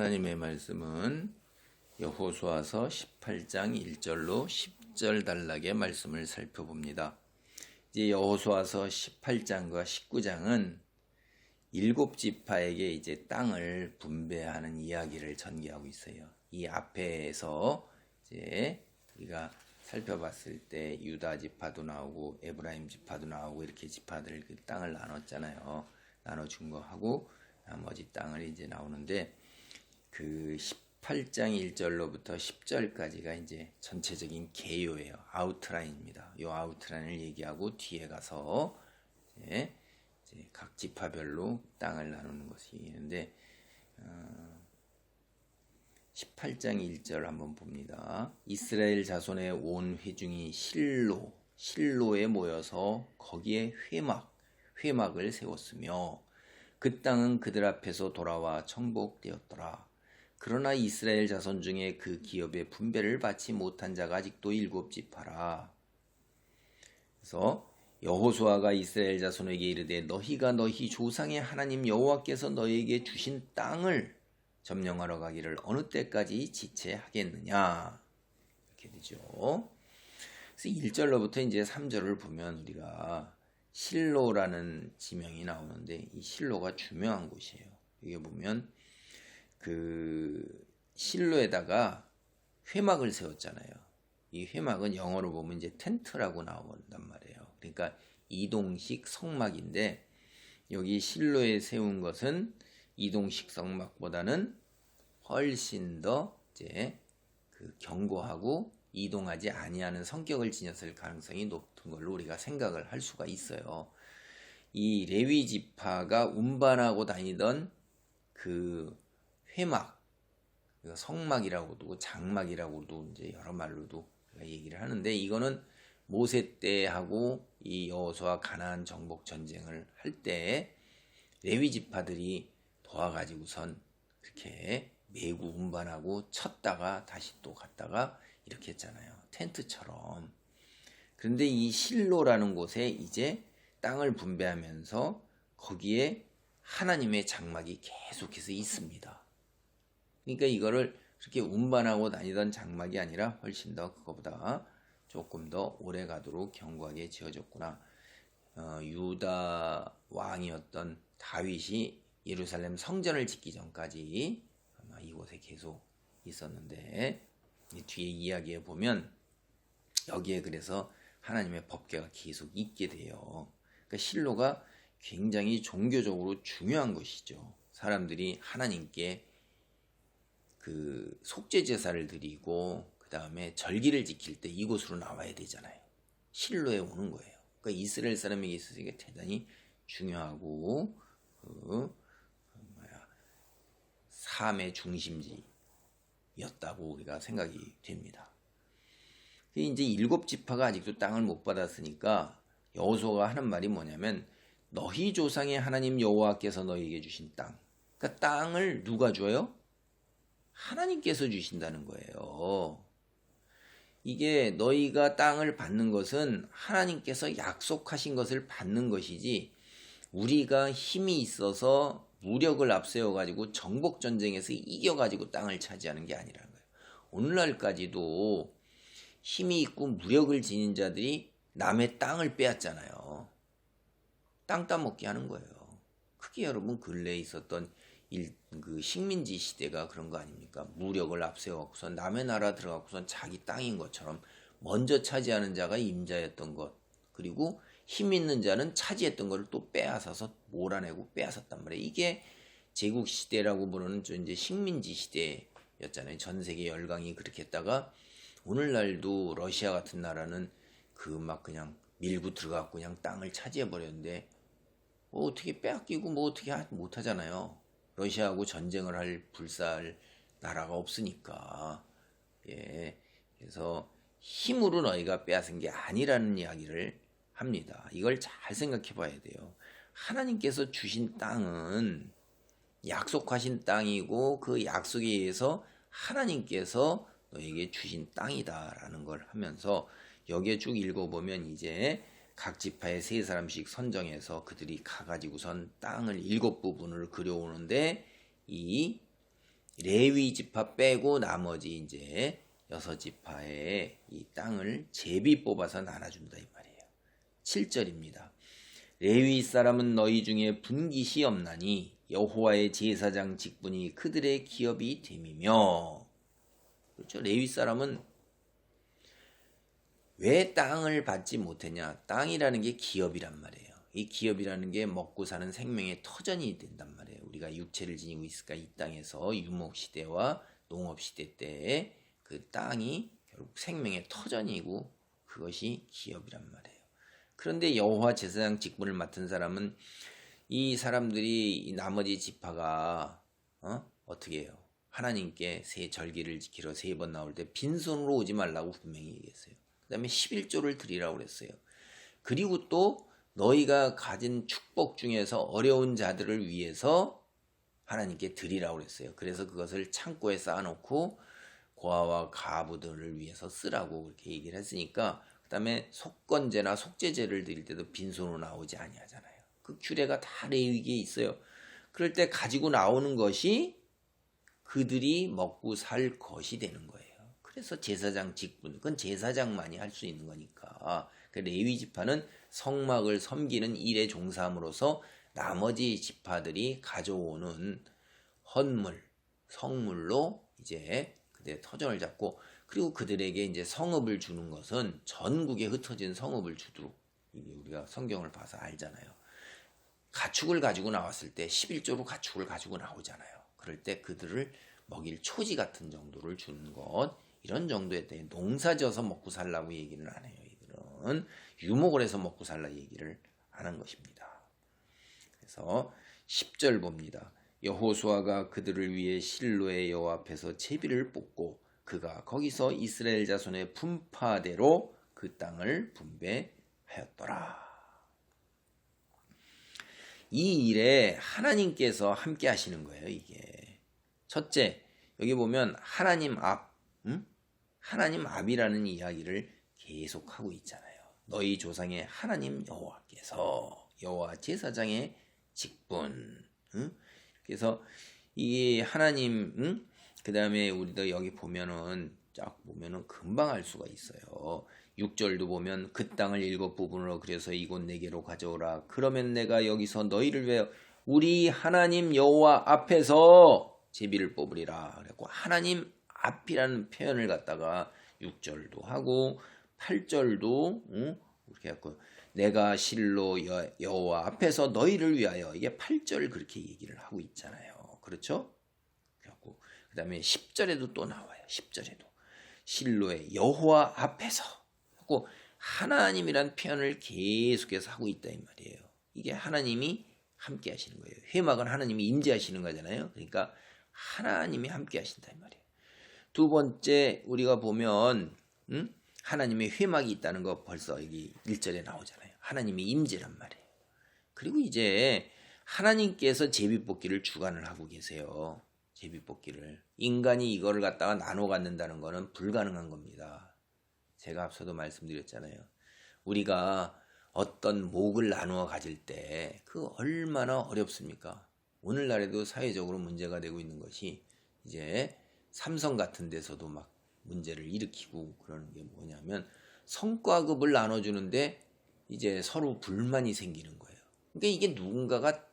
하나님의 말씀은 여호수아서 18장 1절로 10절 단락의 말씀을 살펴봅니다. 이제 여호수아서 18장과 19장은 일곱 지파에게 이제 땅을 분배하는 이야기를 전개하고 있어요. 이 앞에서 이제 우리가 살펴봤을 때 유다 지파도 나오고 에브라임 지파도 나오고 이렇게 지파들 그 땅을 나눴잖아요. 나눠준 거 하고 나머지 땅을 이제 나오는데 그 18장 1절로부터 10절까지가 이제 전체적인 개요예요. 아우트라인입니다. 이 아우트라인을 얘기하고 뒤에 가서 이제 각 지파별로 땅을 나누는 것이 있는데 18장 1절 한번 봅니다. 이스라엘 자손의 온 회중이 실로에 모여서 거기에 회막을 세웠으며 그 땅은 그들 앞에서 돌아와 정복되었더라. 그러나 이스라엘 자손 중에 그 기업의 분배를 받지 못한 자가 아직도 일곱 지파라. 그래서 여호수아가 이스라엘 자손에게 이르되 너희가 너희 조상의 하나님 여호와께서 너희에게 주신 땅을 점령하러 가기를 어느 때까지 지체하겠느냐. 이렇게 되죠. 그래서 1절로부터 이제 3절을 보면 우리가 실로라는 지명이 나오는데 이 실로가 중요한 곳이에요. 여기 보면 그 실로에다가 회막을 세웠잖아요. 이 회막은 영어로 보면 이제 텐트라고 나온단 말이에요. 그러니까 이동식 성막인데 여기 실로에 세운 것은 이동식 성막보다는 훨씬 더 이제 그 견고하고 이동하지 아니하는 성격을 지녔을 가능성이 높은 걸로 우리가 생각을 할 수가 있어요. 이 레위 지파가 운반하고 다니던 그 회막, 성막이라고도 장막이라고도 이제 여러 말로도 얘기를 하는데 이거는 모세 때하고 이 여호수아 가나안 정복 전쟁을 할 때 레위 지파들이 도와가지고선 그렇게 메고 운반하고 쳤다가 다시 또 갔다가 이렇게 했잖아요. 텐트처럼. 그런데 이 실로라는 곳에 이제 땅을 분배하면서 거기에 하나님의 장막이 계속해서 있습니다. 그러니까 이거를 그렇게 운반하고 다니던 장막이 아니라 훨씬 더 그거보다 조금 더 오래 가도록 견고하게 지어졌구나. 유다 왕이었던 다윗이 예루살렘 성전을 짓기 전까지 아마 이곳에 계속 있었는데 뒤에 이야기에 보면 여기에 그래서 하나님의 법궤가 계속 있게 돼요. 그러니까 실로가 굉장히 종교적으로 중요한 것이죠. 사람들이 하나님께 그 속죄 제사를 드리고 그 다음에 절기를 지킬 때 이곳으로 나와야 되잖아요. 실로에 오는 거예요. 그러니까 이스라엘 사람에게 있어서 이게 대단히 중요하고 삶의 중심지였다고 우리가 생각이 됩니다. 이제 일곱 지파가 아직도 땅을 못 받았으니까 여호수아가 하는 말이 뭐냐면 너희 조상의 하나님 여호와께서 너희에게 주신 땅. 그러니까 땅을 누가 줘요? 하나님께서 주신다는 거예요. 이게 너희가 땅을 받는 것은 하나님께서 약속하신 것을 받는 것이지 우리가 힘이 있어서 무력을 앞세워가지고 정복전쟁에서 이겨가지고 땅을 차지하는 게 아니라는 거예요. 오늘날까지도 힘이 있고 무력을 지닌 자들이 남의 땅을 빼앗잖아요. 땅 따먹기 하는 거예요. 크게 여러분 근래에 있었던 그 식민지 시대가 그런 거 아닙니까? 무력을 앞세워갖고서 남의 나라 들어가고선 자기 땅인 것처럼 먼저 차지하는 자가 임자였던 것, 그리고 힘 있는 자는 차지했던 것을 또 빼앗아서 몰아내고 빼앗았단 말이에요. 이게 제국 시대라고 부르는 이제 식민지 시대였잖아요. 전 세계 열강이 그렇게 했다가 오늘날도 러시아 같은 나라는 그 막 그냥 밀고 들어가고 그냥 땅을 차지해 버렸는데 뭐 어떻게 빼앗기고 뭐 어떻게 못 하잖아요. 러시아하고 전쟁을 할 불살 나라가 없으니까. 예. 그래서 힘으로 너희가 빼앗은 게 아니라는 이야기를 합니다. 이걸 잘 생각해 봐야 돼요. 하나님께서 주신 땅은 약속하신 땅이고 그 약속에 의해서 하나님께서 너에게 주신 땅이다라는 걸 하면서 여기에 쭉 읽어보면 이제 각 지파에 세 사람씩 선정해서 그들이 가가지고선 땅을 7 부분을 그려오는데 이 레위 지파 빼고 나머지 이제 6지파의 이 땅을 제비 뽑아서 나눠준다 이 말이에요. 7절입니다. 레위 사람은 너희 중에 분깃이 없나니 여호와의 제사장 직분이 그들의 기업이 됨이며. 그렇죠. 레위 사람은 왜 땅을 받지 못했냐? 땅이라는 게 기업이란 말이에요. 이 기업이라는 게 먹고 사는 생명의 터전이 된단 말이에요. 우리가 육체를 지니고 있으니까 이 땅에서 유목시대와 농업시대 때의 그 땅이 결국 생명의 터전이고 그것이 기업이란 말이에요. 그런데 여호와 제사장 직분을 맡은 사람은 이 사람들이 이 나머지 지파가 어떻게 해요? 하나님께 새 절기를 지키러 3번 나올 때 빈손으로 오지 말라고 분명히 얘기했어요. 그 다음에 11조를 드리라고 그랬어요. 그리고 또 너희가 가진 축복 중에서 어려운 자들을 위해서 하나님께 드리라고 그랬어요. 그래서 그것을 창고에 쌓아놓고 고아와 가부들을 위해서 쓰라고 그렇게 얘기를 했으니까 그 다음에 속건제나 속죄제를 드릴 때도 빈손으로 나오지 아니하잖아요. 그 규례가 다 레위기에 있어요. 그럴 때 가지고 나오는 것이 그들이 먹고 살 것이 되는 거예요. 그래서 제사장 직분, 그건 제사장만이 할 수 있는 거니까. 그 레위 지파는 성막을 섬기는 일에 종사함으로써 나머지 지파들이 가져오는 헌물, 성물로 이제 그들의 터전을 잡고, 그리고 그들에게 이제 성읍을 주는 것은 전국에 흩어진 성읍을 주도록, 이게 우리가 성경을 봐서 알잖아요. 가축을 가지고 나왔을 때 11조로 가축을 가지고 나오잖아요. 그럴 때 그들을 먹일 초지 같은 정도를 주는 것, 이런 정도에 대해 농사져서 먹고 살라고 얘기는 안 해요. 이들은 유목을 해서 먹고 살라 얘기를 안 한 것입니다. 그래서 10절 봅니다. 여호수아가 그들을 위해 실로의 여호와 앞에서 제비를 뽑고 그가 거기서 이스라엘 자손의 분파대로 그 땅을 분배하였더라. 이 일에 하나님께서 함께 하시는 거예요. 이게 첫째, 여기 보면 하나님 앞, 하나님 앞이라는 이야기를 계속하고 있잖아요. 너희 조상의 하나님 여호와께서, 여호와 제사장의 직분. 그래서 이 하나님, 그 다음에 우리도 여기 보면은 쫙 보면은 금방 알 수가 있어요. 6절도 보면 그 땅을 7부분으로 그래서 이곳 내게로 가져오라. 그러면 내가 여기서 너희를 위하여 우리 하나님 여호와 앞에서 제비를 뽑으리라. 그래갖고 하나님 앞이라는 표현을 갖다가 6절도 하고 8절도 이렇게 해갖고 내가 실로 여호와 앞에서 너희를 위하여, 이게 8절 그렇게 얘기를 하고 있잖아요. 그렇죠? 그래갖고 그 다음에 10절에도 또 나와요. 10절에도 실로의 여호와 앞에서 하고 하나님이란 표현을 계속해서 하고 있다 이 말이에요. 이게 하나님이 함께 하시는 거예요. 회막은 하나님이 임재하시는 거잖아요. 그러니까 하나님이 함께 하신다 이 말이에요. 두 번째 우리가 보면 하나님의 회막이 있다는 거 벌써 여기 1절에 나오잖아요. 하나님이 임재란 말이에요. 그리고 이제 하나님께서 제비뽑기를 주관을 하고 계세요. 제비뽑기를. 인간이 이거를 갖다가 나눠 갖는다는 거는 불가능한 겁니다. 제가 앞서도 말씀드렸잖아요. 우리가 어떤 목을 나누어 가질 때 그 얼마나 어렵습니까? 오늘날에도 사회적으로 문제가 되고 있는 것이 이제 삼성 같은 데서도 막 문제를 일으키고 그러는 게 뭐냐면 성과급을 나눠주는데 이제 서로 불만이 생기는 거예요. 그러니까 이게 누군가가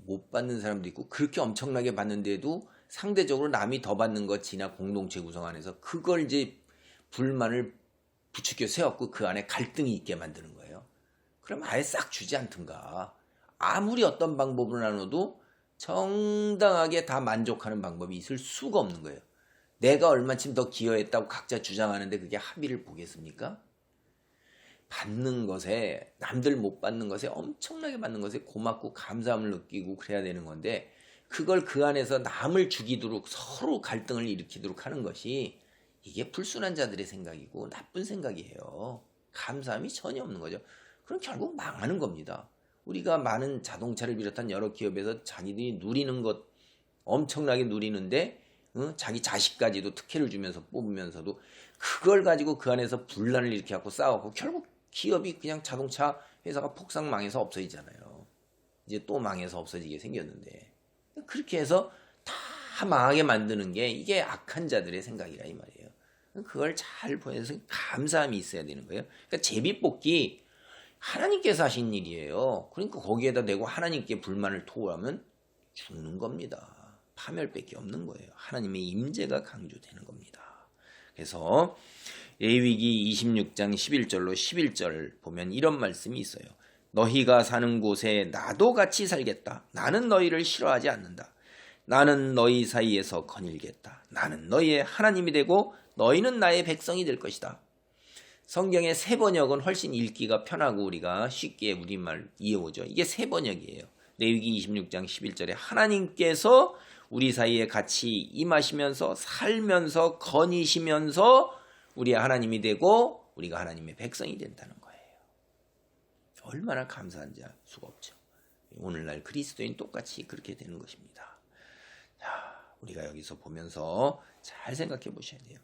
못 받는 사람도 있고 그렇게 엄청나게 받는데도 상대적으로 남이 더 받는 것 지나 공동체 구성 안에서 그걸 이제 불만을 부추겨 세웠고 그 안에 갈등이 있게 만드는 거예요. 그럼 아예 싹 주지 않든가. 아무리 어떤 방법으로 나눠도 정당하게 다 만족하는 방법이 있을 수가 없는 거예요. 내가 얼마쯤 더 기여했다고 각자 주장하는데 그게 합의를 보겠습니까? 받는 것에, 남들 못 받는 것에, 엄청나게 받는 것에 고맙고 감사함을 느끼고 그래야 되는 건데 그걸 그 안에서 남을 죽이도록 서로 갈등을 일으키도록 하는 것이 이게 불순한 자들의 생각이고 나쁜 생각이에요. 감사함이 전혀 없는 거죠. 그럼 결국 망하는 겁니다. 우리가 많은 자동차를 비롯한 여러 기업에서 자기들이 누리는 것 엄청나게 누리는데 자기 자식까지도 특혜를 주면서 뽑으면서도 그걸 가지고 그 안에서 분란을 일으켜갖고 싸우고 결국 기업이 그냥 자동차 회사가 폭삭 망해서 없어지잖아요. 이제 또 망해서 없어지게 생겼는데 그렇게 해서 다 다 망하게 만드는 게 이게 악한 자들의 생각이라 이 말이에요. 그걸 잘 보여서 감사함이 있어야 되는 거예요. 그러니까 제비뽑기 하나님께서 하신 일이에요. 그러니까 거기에다 대고 하나님께 불만을 토하면 죽는 겁니다. 파멸밖에 없는 거예요. 하나님의 임재가 강조되는 겁니다. 그래서 레위기 26장 11절로 11절 보면 이런 말씀이 있어요. 너희가 사는 곳에 나도 같이 살겠다. 나는 너희를 싫어하지 않는다. 나는 너희 사이에서 거닐겠다. 나는 너희의 하나님이 되고 너희는 나의 백성이 될 것이다. 성경의 새 번역은 훨씬 읽기가 편하고 우리가 쉽게 우리말 이해오죠. 이게 새 번역이에요. 레위기 26장 11절에 하나님께서 우리 사이에 같이 임하시면서 살면서 거니시면서 우리의 하나님이 되고 우리가 하나님의 백성이 된다는 거예요. 얼마나 감사한지 알 수가 없죠. 오늘날 그리스도인 똑같이 그렇게 되는 것입니다. 자, 우리가 여기서 보면서 잘 생각해 보셔야 돼요.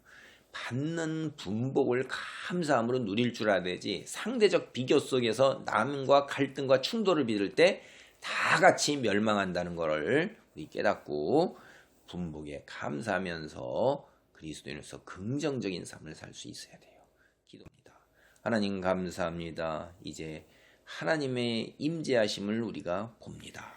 받는 분복을 감사함으로 누릴 줄 알아야지 상대적 비교 속에서 남과 갈등과 충돌을 빚을 때 다 같이 멸망한다는 것을 우리 깨닫고 분복에 감사하면서 그리스도인으로서 긍정적인 삶을 살 수 있어야 돼요. 기도입니다. 하나님 감사합니다. 이제 하나님의 임재하심을 우리가 봅니다.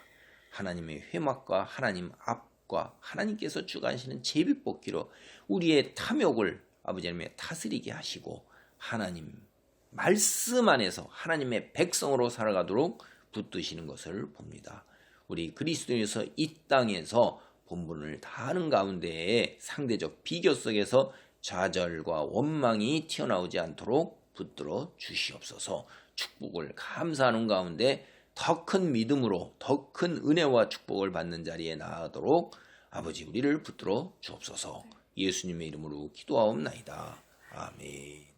하나님의 회막과 하나님 앞과 하나님께서 주관하시는 제비뽑기로 우리의 탐욕을 아버지 하나님의 다스리게 하시고 하나님 말씀 안에서 하나님의 백성으로 살아가도록 붙드시는 것을 봅니다. 우리 그리스도인에서 이 땅에서 본분을 다하는 가운데에 상대적 비교 속에서 좌절과 원망이 튀어나오지 않도록 붙들어 주시옵소서. 축복을 감사하는 가운데 더 큰 믿음으로 더 큰 은혜와 축복을 받는 자리에 나아가도록 아버지 우리를 붙들어 주옵소서. 예수님의 이름으로 기도하옵나이다. 아멘.